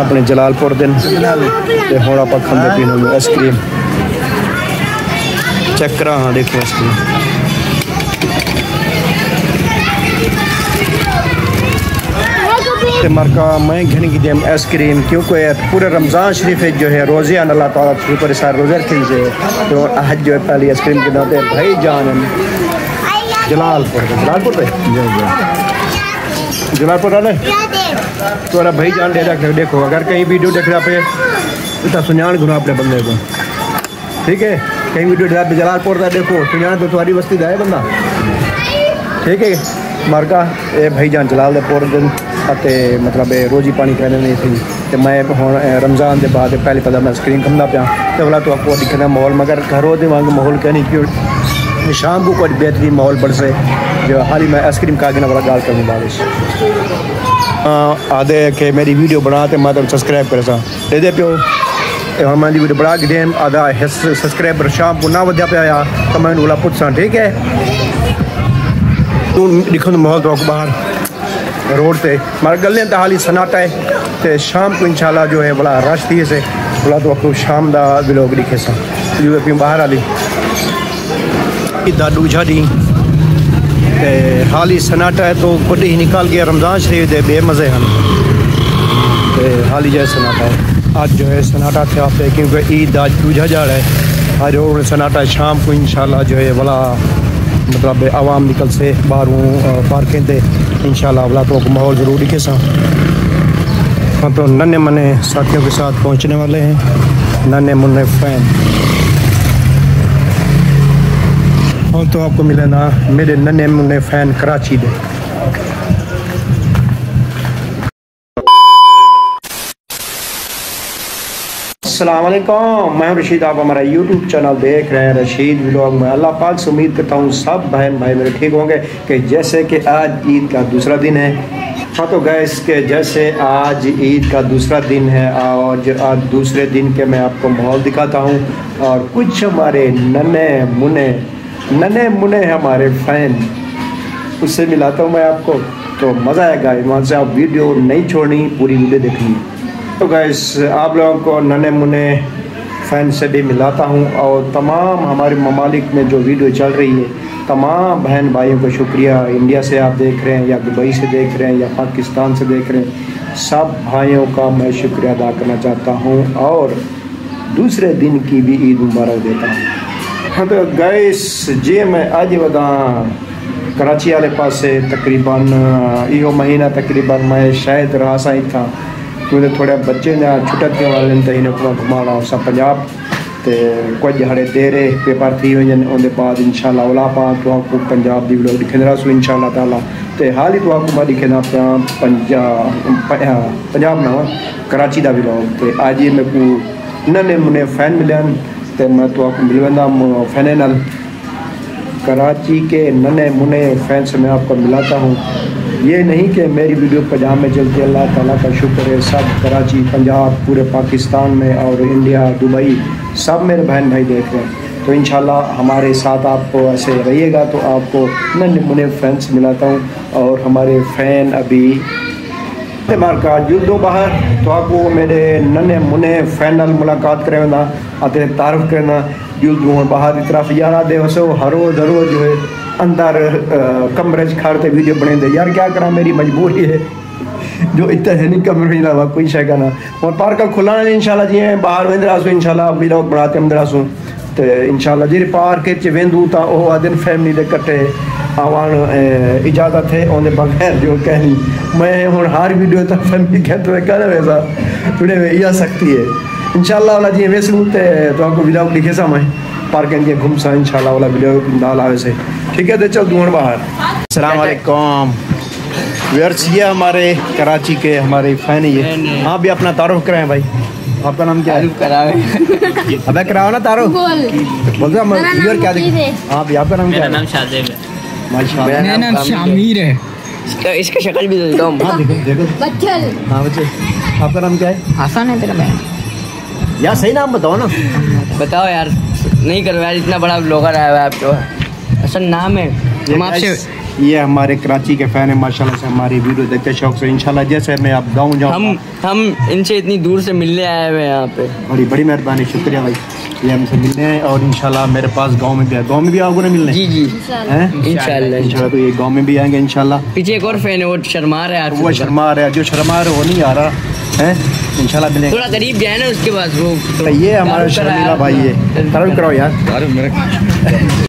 अपने जलालपुर दिन ते हुण आपां खांदे पीने आइसक्रीम चेक करा। हाँ देखो आइसक्रीम मरका मैं घनी की देम आइसक्रीम क्योंकि पूरे रमज़ान शरीफ जो है रोज़े अल्लाह ताला पर सारे रोज़े रखे से तो आज जो है पहली आइसक्रीम के नाते भाई जान जलालपुर वाले तो भाई जान दे रखे। देखो अगर कहीं वीडियो देख रहा पे तो सुनान घुना अपने बंदे को, ठीक है। कहीं वीडियो देखा जलालपुर का देखो सुनान तो तुम्हारी बस्ती का है बंदा, ठीक है। मरका ये भाई जान जलालपुर दिन मतलब रोज़ी पानी कहने नहीं थी तो मैं हूँ रमज़ान के बाद पहले पता मैं आइसक्रीम खंदा पाया तो बोला तो आपको दिखना माहौल मगर घरों के वांग माहौल कहनी क्यों शाम को कोई बेहतरीन माहौल बढ़ से जो हाल ही मैं आइसक्रीम खा के ना बड़ा गाल करने बारिश आधे के मेरी वीडियो बना तो मैं सब्सक्राइब कर सा दे दे प्यो हम मैं वीडियो बना के दें आधा सब्सक्राइबर शाम को ना वध्या पाया तो मैं बोला पुछसा, ठीक है। तू दिखो माहौल तो बाहर रोड से मगर गले तो हाली सन्नाटा है तो शाम को इंशाल्लाह जो है बड़ा रश थी से बोला तो आपको शाम का व्लॉग दिखे सा जो बाहर आली इदा दूजा दी हाली सन्नाटा है तो कुछ ही निकाल गया रमज़ान शरीफ दे बेमज़े हैं हाली जो सन्नाटा है आज जो है सन्नाटा थे आप क्योंकि ईद आज दूजा जाड़ है आज रोड सन्नाटा शाम को इंशाल्लाह जो है बड़ा मतलब आवाम निकल से बाहरों पार्कें थे इंशाल्लाह वाला तो माहौल ज़रूर दिखे सा। हम तो नन्हे मन्ने साथियों के साथ पहुंचने वाले हैं, नन्हे मुन्ने फैन। हम तो आपको मिले ना मेरे नन्हे मुन्ने फैन कराची दे। अस्सलाम वालेकुम, मैं रशीद, आप हमारा यूट्यूब चैनल देख रहे हैं रशीद व्लॉग में। अल्लाह पाक से उम्मीद करता हूँ सब बहन भाई मेरे ठीक होंगे कि जैसे कि आज ईद का दूसरा दिन है। हाँ तो गैस के जैसे आज ईद का दूसरा दिन है और आज दूसरे दिन के मैं आपको माहौल दिखाता हूँ और कुछ हमारे नन्हे मुने हमारे फ़ैन उससे मिलाता हूँ मैं आपको, तो मज़ा आएगा। वहाँ से आप वीडियो नहीं छोड़नी, पूरी वीडियो देखनी। तो गैस आप लोगों को नन्हे मुने फ़ैन से भी मिलाता हूँ और तमाम हमारे ममालिक में जो वीडियो चल रही है तमाम बहन भाइयों को शुक्रिया। इंडिया से आप देख रहे हैं या दुबई से देख रहे हैं या पाकिस्तान से देख रहे हैं, सब भाइयों का मैं शुक्रिया अदा करना चाहता हूँ और दूसरे दिन की भी ईद मुबारक देता हूँ। हाँ तो गैस जी मैं आज बता कराची वाले पास तकरीबन यो महीना तकरीबन मैं शायद रहा सा ही था क्योंकि थोड़े बच्चे ने छुट्टी वाले तो इन्हें घुमाना सब पंजाब तो कुछ हड़े देरे पेपर थी उनके बाद इंशाल्लाह ओला पा तो आपको पंजाब की व्लॉग दिखे रहा इंशाल्लाह ताला। तो हाल ही तो आपको मैं दिखे ना पंजाब ना कराची का व्लॉग। तो आज ये मेरे को नन्हे मुने फैन मिले तो मैं तो आपको मिल वंदा फैन नाल कराची के नन्हे मुने फैन से मैं आपको मिलाता हूँ। ये नहीं कि मेरी वीडियो पंजाब में चलती है, अल्लाह ताला का शुक्र है सब कराची पंजाब पूरे पाकिस्तान में और इंडिया दुबई सब मेरे बहन भाई देख रहे हैं। तो इंशाल्लाह हमारे साथ आप ऐसे रहिएगा तो आपको नन्हे मुने फ्रेंड्स मिलाता हूँ और हमारे फ़ैन अभी मार्का जुल्दो बाहर तो आपको मेरे नन्हे मुने फ़ैन मुलाकात करें ना आते तारुफ करना जुल्दो बाहर की तरफ यार दे वसो हर रोज़ जो है अंदर कमरे खड़ते वीडियो बने दे यार क्या करा मेरी मजबूरी है जो इतना है नहीं कमरे ना कोई शय ना और पार्क खुला इंशाल्लाह जी बाहर वेंदरासूँ इंशाल्लाह व्लॉग बनाते वेंदरासूँ तो इंशाल्लाह जी पार्क वेंदू तो वह आदि फैमिली के कट्ठे आवन इजाज़त है उनके बगैर जो कहनी मैं हूँ हर वीडियो तक फैमिली कहते कर वैसा थोड़े इया सकती है इंशाल्लाह वाला जी वैसे तो आपको व्लॉग लिखे सा मैं पार्क के घूम सा इंशाल्लाह वाला वीडियो डाल आवे से, ठीक है। तो चल दूर बाहर। अस्सलाम वालेकुम व्यूअर्स, ये हमारे कराची के हमारे फैन ये हाँ भी अपना तारुफ कराएं भाई। आपका नाम क्या है? अबे कराओ ना तारुफ बोल दो व्यूअर क्या दिखे। हाँ भी आपका नाम क्या है? मेरा नाम शादेब है। माशाल्लाह मेरा नाम शामिर है। इसका शक्ल भी देता हूँ। हाँ देखो बच्चल। हाँ बच्चे आपका नाम क्या है? हसन है तेरा बहन यार, सही नाम बताओ ना। बताओ यार, नहीं करो यार, इतना बड़ा ब्लॉगर आया हुआ है आपको। असल नाम है, ये हमारे कराची के फ़ैन है माशाल्लाह से, हमारी वीडियो देखते शौक से। इंशाल्लाह जैसे मैं आप गाँव जाऊँ, हम इनसे इतनी दूर से मिलने आए हुए हैं यहाँ पे। बड़ी बड़ी मेहरबानी, शुक्रिया भाई, ये हमसे मिलने हैं। और इंशाल्लाह मेरे पास गांव में भी है, गांव में भी आओगे ना मिलने? जी जी इंशाल्लाह। तो ये गांव में भी आएंगे इंशाल्लाह। पीछे एक और फैन है, वो शर्मा रहा है, वो शर्मा रहा है, जो शर्मा रहा है वो नहीं आ रहा है। इंशाल्लाह मिलेंगे। थोड़ा करीब जाए ना उसके पास वो। तो ये हमारा शर्मीला भाई है, करो यार।